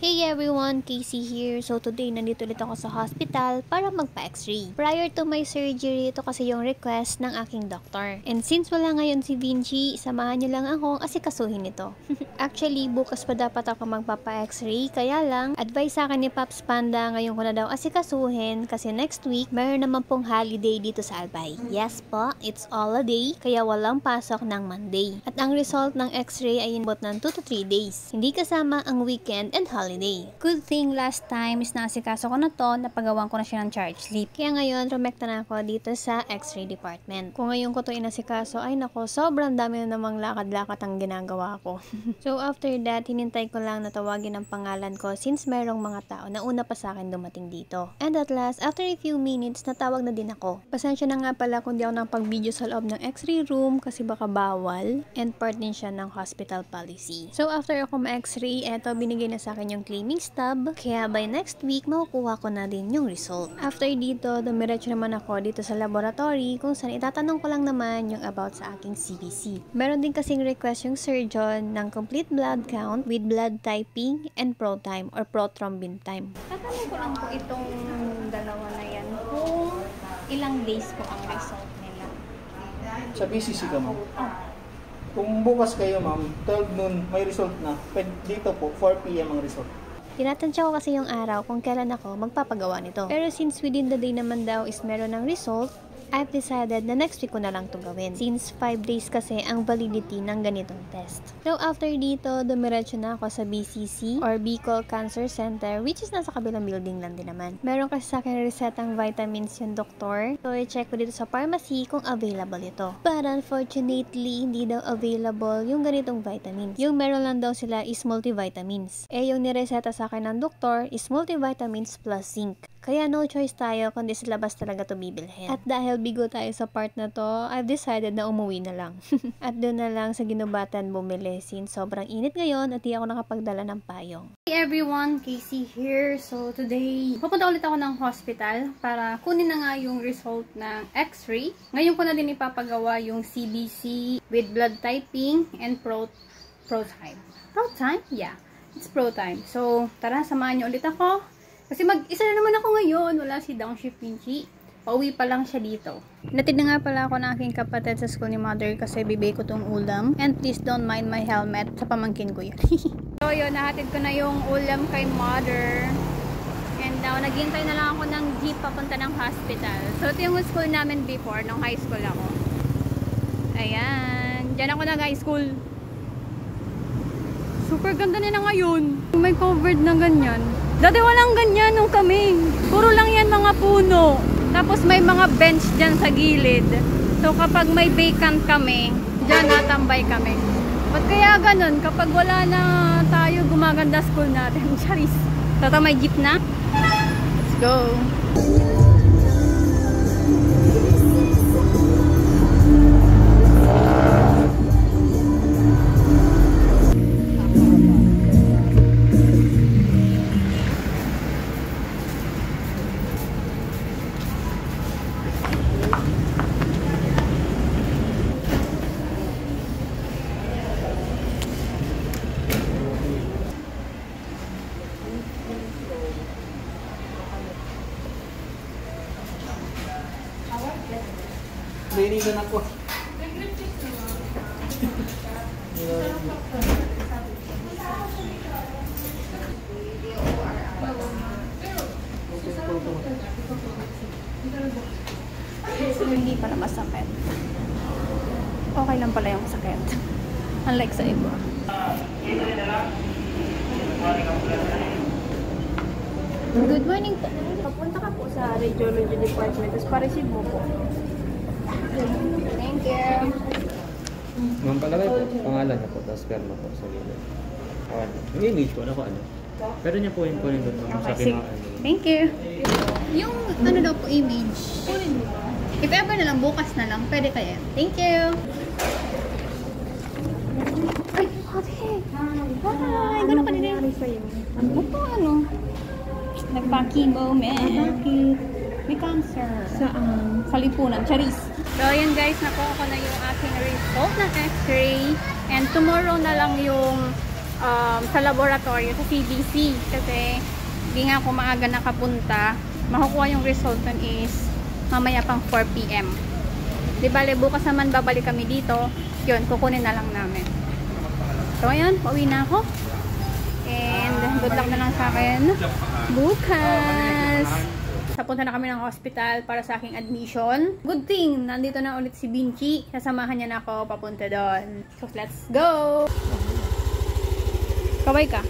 Hey everyone, Casey here. So today, nandito ulit ako sa hospital para magpa-x-ray. Prior to my surgery, ito kasi yung request ng aking doctor. And since wala ngayon si Vinci, samahan niyo lang akong asikasuhin ito. Actually, bukas pa dapat ako magpapa-x-ray, kaya lang, advice sa akin ni Paps Panda, ngayon ko na daw asikasuhin kasi next week, mayroon naman pong holiday dito sa Albay. Yes po, it's all a day, kaya walang pasok ng Monday. At ang result ng x-ray ay inabot ng 2 to 3 days. Hindi kasama ang weekend and holiday. Good thing last time is naasikaso ko na to, napagawan ko na siya ng charge slip. Kaya ngayon, rumekta na ako dito sa x-ray department. Kung ngayon ko to inasikaso, ay nako, sobrang dami na namang lakad-lakad ang ginagawa ko. So after that, hinintay ko lang na tawagin ang pangalan ko since merong mga tao na una pa sa akin dumating dito. And at last, after a few minutes, natawag na din ako. Pasensya na nga pala kung di ako nakapag-video sa loob ng x-ray room kasi baka bawal and part din siya ng hospital policy. So after ako ma-x-ray, eto binigay na sa akin yung claiming stub, kaya by next week, makukuha ko na din yung result. After dito, dumiretso naman ako dito sa laboratory kung saan itatanong ko lang naman yung about sa aking CBC. Meron din kasing request yung surgeon ng complete blood count with blood typing and ProTime or prothrombin time. Tatanong ko lang po itong dalawa na yan kung ilang days po ang result nila. Sa BCC ka, ma'am? Kung bukas kayo, ma'am, 12 noon, may result na. Dito po, 4 PM ang result. Tinatansya ko kasi yung araw kung kailan ako magpapagawa nito. Pero since within the day naman daw is meron ng result, I've decided na next week ko na lang ito gawin. Since 5 days kasi ang validity ng ganitong test. So after dito, dumiretso na ako sa BCC or Bicol Cancer Center, which is nasa kabilang building lang din naman. Meron kasi sa akin resetang vitamins yung doktor. So i-check ko dito sa pharmacy kung available ito. But unfortunately, hindi daw available yung ganitong vitamins. Yung meron lang daw sila is multivitamins. Eh yung nireseta sa akin ng doktor is multivitamins plus zinc. Kaya no choice tayo kundi sa labas talaga ito bibilhin. At dahil bigo tayo sa part na to, I've decided na umuwi na lang. At doon na lang sa ginubatan bumili since sobrang init ngayon at di ako nakapagdala ng payong. Hey everyone, Casey here. So today, pupunta ulit ako ng hospital para kunin na nga yung result ng x-ray. Ngayon ko na din ipapagawa yung CBC with blood typing and ProTime. ProTime? Yeah, it's ProTime. So tara, samahan niyo ulit ako. Kasi mag-isa na naman ako ngayon. Wala si Downshift Vinci. Pauwi pa lang siya dito. Natid na nga pala ako ng aking kapatid sa school ni mother kasi bibig ko tong ulam. And please don't mind my helmet. Sa pamangkin ko yan. So yun, nahatid ko na yung ulam kay mother. And now, naghihintay na lang ako ng jeep papunta ng hospital. So ito yung school namin before, nung high school ako. Ayan. Diyan ako nag-high school. Super ganda na ngayon. May covered na ganyan. Dati walang ganyan nung kami. Puro lang yan mga puno. Tapos may mga bench dyan sa gilid. So kapag may vacant kami, dyan natambay kami. Ba't kaya ganun? Kapag wala na tayo, gumaganda school natin. Charis. Tata, may jeep na? Let's go. Nahinigan ako. So, hindi pala masakit. Okay lang pala yung sakit. Unlike sa iba. Good morning po. Papunta ka po sa radiology department. Tapos pa-receive mo po. Thank you. Ma'am, palagay po, pangalan na po, tapos perma po sa gilid. Yung image po, ano? Pero niya po yung kunin doon sa pinaka. Thank you. Yung ano daw po image, kunin mo. If ever na lang, bukas na lang, pwede kaya. Thank you. Ay, ate. Hi, gano'n ka din yan. Ano po, ano? Nagpa-chemo, man. May cancer. Saan? Sa lipunan. Charis. So, yun guys, nakuha ko na yung aking result ng x-ray. And tomorrow na lang yung sa laboratory sa CBC kasi hindi nga ako maaga nakapunta. Makukuha yung result nun is mamaya pang 4 PM. Di bale, bukas naman babalik kami dito. Yun, kukunin na lang namin. So, ayun, pauwi na ako. And good luck na lang sa akin bukas. Papunta na kami ng hospital para sa aking admission. Good thing, nandito na ulit si Binchi. Sasamahan niya na ako papunta doon. So, let's go! Kaway ka.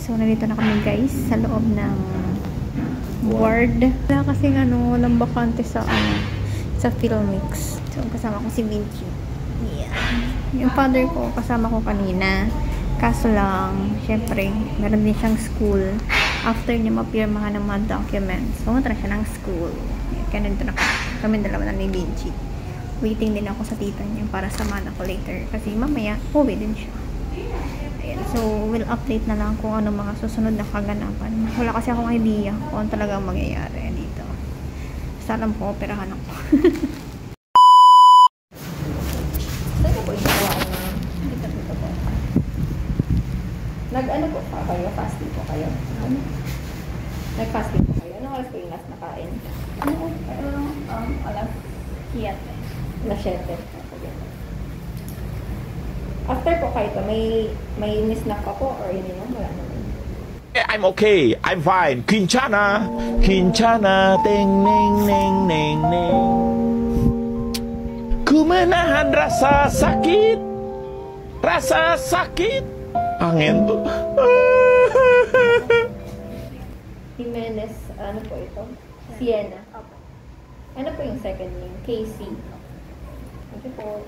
So, nandito na kami guys sa loob ng ward. Wala kasing walang bakante sa sa Filmix. So, kasama ko si Vinci. Yeah. Yung father ko, kasama ko kanina. Kaso lang, syempre, meron din siyang school. After niya mapirmahan ng mga documents, pumunta na siya ng school. Kaya nandito na kami dalawa na ni Vinci. Waiting din ako sa tita niya para samahan ako later. Kasi mamaya, uwi din siya. Ayan. So, we'll update na lang kung ano mga susunod na kaganapan. Wala kasi akong idea kung ano talagang mangyayari dito. Basta alam ko, operahan ako. Saan po yung gawain na dito po? Nag-ano po pa kayo? Fasting po kayo? Nag-fasting po kayo? Anong oras po yung last nakain? Alas 7. Alas 7. After po kayo ito, may nisnack pa po or yun yun? Wala naman. I'm okay. I'm fine. Quinchana. Quinchana. Ting, ning, ning, ning, ning. Ku menahan rasa sakit. Rasa sakit. Angin tuh. Jimenez, ano po ito? Sienna. Ano po yung second name? Casey. Okay po.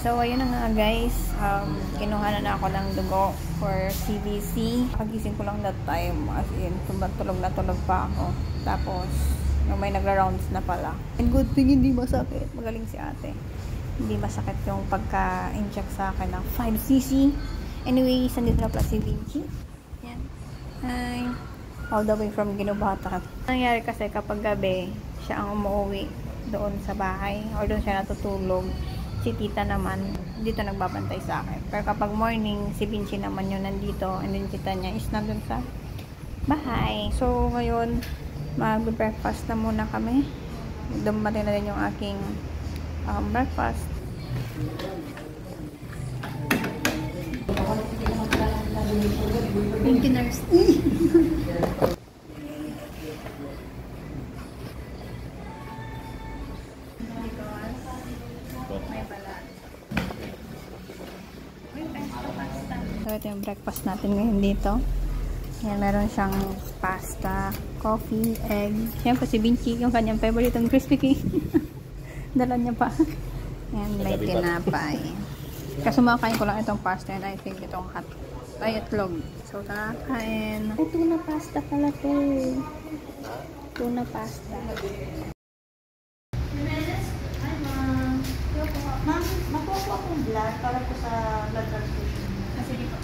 So, ayun na nga guys. Kinuha na ako ng dugo for CBC. Pagising ko lang that time. As in, tulog na tulog pa ako. Tapos, may nagra-rounds na pala. And good thing, hindi masakit. Magaling si ate. Hindi masakit yung pagka-inject sa akin ng 5cc. Anyway, sandito na pala si Vinci. Yan. Hi. All the way from Ginobata. Nangyari kasi kapag gabi, siya ang umuwi doon sa bahay. Or doon siya natutulog. Si tita naman, dito nagbabantay sa akin. Pero kapag morning, si Vinci naman yun nandito. And then tita niya is nandun sa bahay. So, ngayon, mag-breakfast na muna kami. Dumating na din yung aking breakfast. Thank you, nurse. So, ito yung breakfast natin ngayon dito. Yan, meron siyang pasta, coffee, egg. Siyempre si Vinci, yung kanyang favorite, ang crispy cake. Dala niya pa. Yan, may tinapay. Kasi makain ko lang itong pasta and I think itong hot ay itlog. So, kain. Ay, tuna pasta pala to. Tuna pasta. Ma'am, makuha po akong blood para po sa blood transfusion. Kasi dito.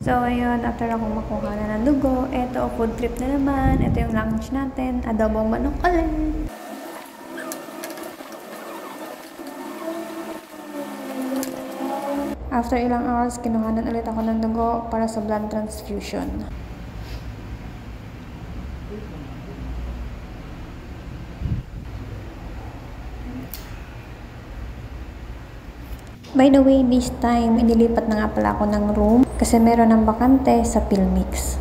So, ayun, after akong makuha na ng dugo, eto, food trip na naman. Ito yung lunch natin, adobong manok ulit. After ilang hours, kinuhanan ulit ako ng dugo para sa blood transfusion. By the way, this time, inilipat na nga pala ako ng room kasi meron ng bakante sa Pilmix.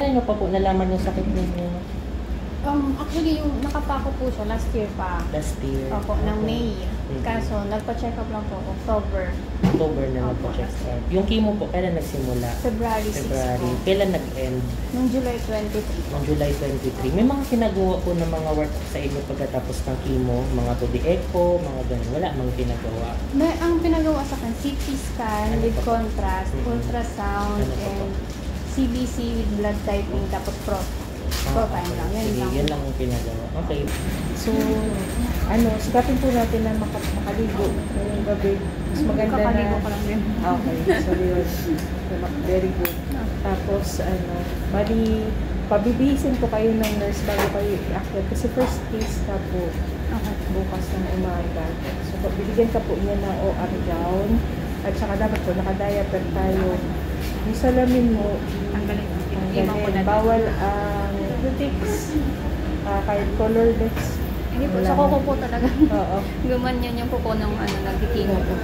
Ano pa po nalaman yung sakit ninyo Actually, yung nakapako po siya last year pa. last year? Opo, ng May. Kaso, nagpa-check up lang po October. October na nagpa-check up. Yung chemo po, kailan nagsimula? February 6 February. po. Kailan nag-end? Nung July 23. Noong July 23. May mga ginagawa po ng mga work sa inyo pagkatapos ng chemo? Mga 2D echo, mga ganun. Wala mang ginagawa. Ang pinagawa sa akin, CT scan with contrast, ultrasound, Ano pa po? and CBC with blood typing, tapos profile lang. Yan Sige, lang. yan lang yung pinagawa. Okay. So, sikapin po natin na makaligo ngayong gabi. Mas maganda Kakaligo ko na... lang din. Okay, so yun. Very good. Tapos, bali, pabibihisin po kayo ng nurse bago kayo i-active. Kasi first case na po bukas ng umaga. So, bibigyan ka po niya ng OR gown. At saka dapat po, naka-diaper tayo. Yung salamin mo, Tanggalin ko. Iwan ko tanggalin. na. Bawal ang cutics. Kahit colorless. Hindi po, Wala. sa kuko po talaga. Oo. Gumanyan yung kuko ng nagkikimo po.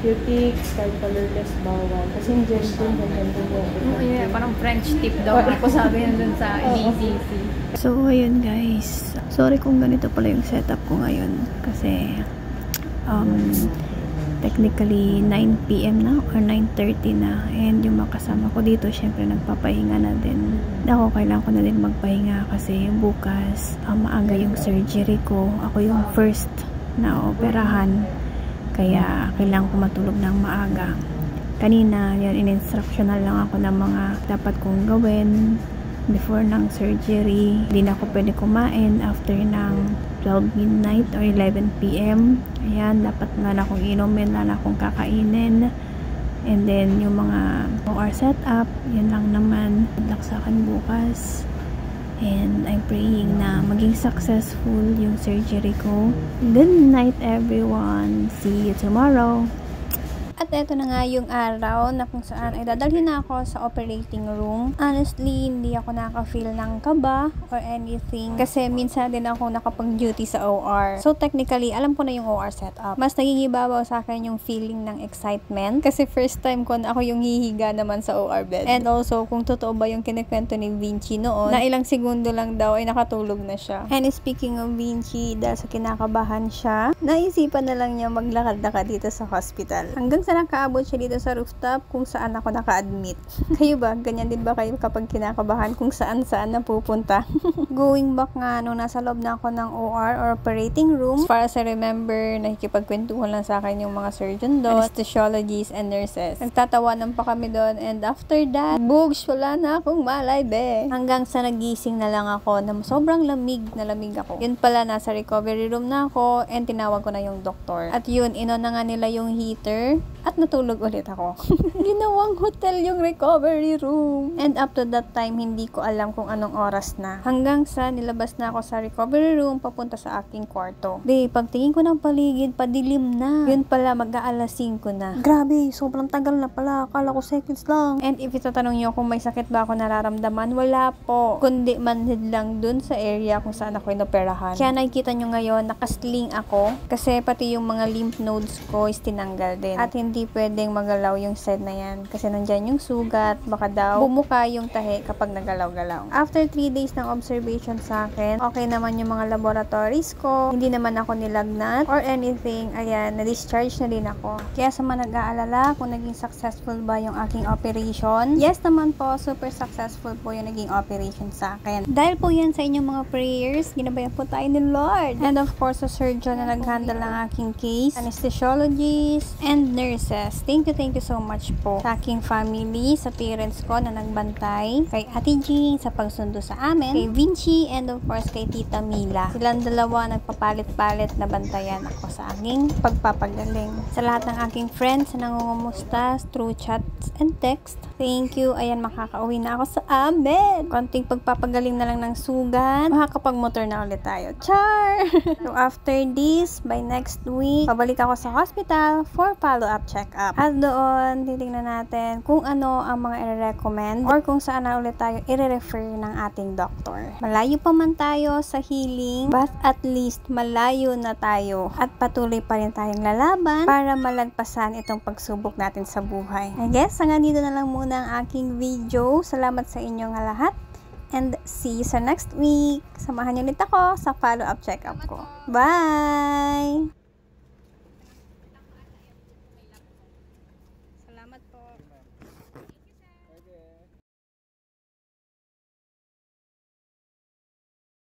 Cutics, kahit colorless, bawal. Kasi yung gentleman, ganyan din yung Yeah, parang French tip daw ako sabi yun dun sa DCC. So, ayun guys. Sorry kung ganito pala yung setup ko ngayon. Kasi, technically 9 PM na or 9:30 na, and yung mga kasama ko dito syempre nagpapahinga na din. Ako kailangan ko na din magpahinga kasi bukas maaga yung surgery ko. Ako yung first na operahan, kaya kailangan ko matulog ng maaga. Kanina yan, in-instructional lang ako ng mga dapat kong gawin before ng surgery. Hindi na ako pwede kumain after ng 12 midnight or 11 PM. Ayan, dapat na akong inumin, na akong kakainin. And then, yung mga OR setup, yan lang naman. Good luck sa akin bukas. And I'm praying na maging successful yung surgery ko. Good night, everyone. See you tomorrow. At eto na nga yung araw na kung saan ay dadalhin na ako sa operating room. Honestly, hindi ako nakaka-feel ng kaba or anything. Kasi minsan din ako nakapag-duty sa OR. So technically, alam ko na yung OR setup. Mas nagigibabaw sa akin yung feeling ng excitement. Kasi first time ko na ako yung hihiga naman sa OR bed. And also, kung totoo ba yung kinikwento ni Vinci noon, na ilang segundo lang daw ay nakatulog na siya. And speaking of Vinci, dahil sa kinakabahan siya, naisipan na lang niya maglakad-lakad dito sa hospital. Hanggang sa nakaabot siya dito sa rooftop kung saan ako naka-admit. Kayo ba? Ganyan din ba kayo kapag kinakabahan kung saan-saan napupunta? Going back nga, nung nasa loob na ako ng OR or operating room, as far as I remember, nakikipagkwentuhan lang sa akin yung mga surgeon doon, anesthesiologists and nurses. Nagtatawanan pa kami doon, and after that, bugs, wala na akong malay, be. Hanggang sa nagising na lang ako na sobrang lamig na lamig ako. Yun pala, nasa recovery room na ako, and tinawag ko na yung doktor. At yun, inon na nga nila yung heater, at natulog ulit ako. Ginawang hotel yung recovery room. And up to that time, hindi ko alam kung anong oras na. Hanggang sa nilabas na ako sa recovery room, papunta sa aking kwarto. Pagtingin ko ng paligid, padilim na. Yun pala, mag-aalas 5 na. Grabe, sobrang tagal na pala. Akala ko seconds lang. And if itatanong nyo kung may sakit ba ako nararamdaman, wala po. Kundi manhid lang dun sa area kung saan ako inoperahan. Kaya nakikita nyo ngayon, nakasling ako. Kasi pati yung mga lymph nodes ko is tinanggal din. At hindi pwedeng magalaw yung side na yan. Kasi nandyan yung sugat, baka daw bumuka yung tahi kapag nagalaw-galaw. After 3 days ng observation sa akin, okay naman yung mga laboratories ko. Hindi naman ako nilagnat or anything. Ayan, na-discharge na din ako. Kaya sa mga nag-aalala kung naging successful ba yung aking operation, yes naman po, super successful po yung naging operation sa akin. Dahil po yan sa inyong mga prayers, ginabayan po tayo ni Lord. And of course, sa surgeon na nag-handle ng aking case, anesthesiologists, and nurses. nurses. Thank you so much po sa aking family, sa parents ko na nagbantay, kay Ate Jean sa pagsundo sa amin, kay Vinci, and of course kay Tita Mila. Silang dalawa nagpapalit-palit na bantayan ako sa aking pagpapagaling. Sa lahat ng aking friends na nangungumusta through chats and text, thank you. Ayan, makakauwi na ako sa amin. Konting pagpapagaling na lang ng sugat, makakapag-motor na ulit tayo. Char! So after this, by next week, pabalik ako sa hospital for follow-up check-up. At doon, titignan natin kung ano ang mga i-recommend or kung saan na ulit tayo i-refer ng ating doktor. Malayo pa man tayo sa healing, but at least malayo na tayo at patuloy pa rin tayong lalaban para malagpasan itong pagsubok natin sa buhay. I guess, hanggang dito na lang muna ang aking video. Salamat sa inyong lahat. And see you sa next week. Samahan niyo ulit ako sa follow-up check-up ko. Bye!